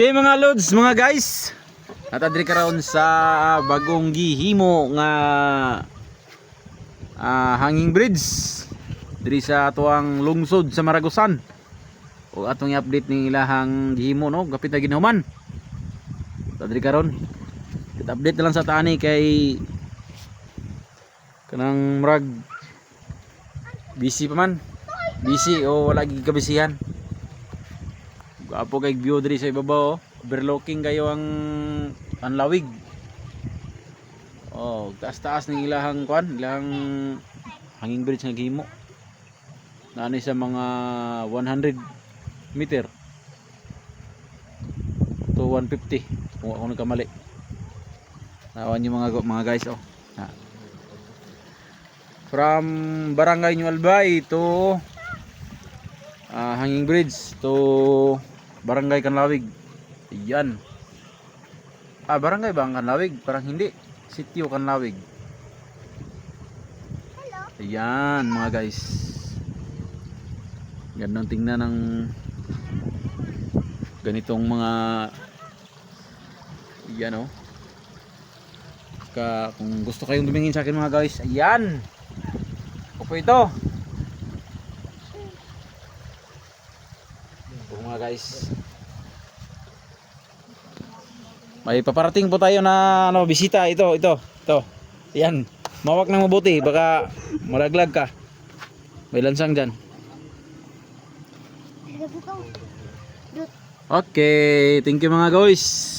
Okay mga lods, mga guys. Natadri karon sa bagong gihimo nga hanging bridge diri sa atuang lungsod sa Maragusan. O atong i-update ning ilahang gihimo no, gapit na ginahuman. Natadri karon. Update na lang sa tani kay kanang murag busy pa man. Busy o wala gid kabisihan. Apo kay view diri sa ibabaw, overlooking kayo ang lawig. Oh, taas-taas ning ilahang kwan, ilahang hanging bridge nga gihimo. Naani sa mga 100 meter to 150 kung ako nagkamali. Nawan yung mga guys oh. From Barangay New Albay to hanging bridge to Barangay Kanlawig. Ayan. Barangay ba ang Kanlawig? Parang hindi. Sitio Kanlawig. Ayan mga guys. Gandang tingnan ng ganitong mga ayan oh. Kung gusto kayong tumingin sa akin mga guys, ayan. Opo ito. Mga guys, may paparating po tayo na bisita. Ito. Yan, mawak nang mabuti, baka malaglag ka. May lansang dyan. Okay, thank you mga guys.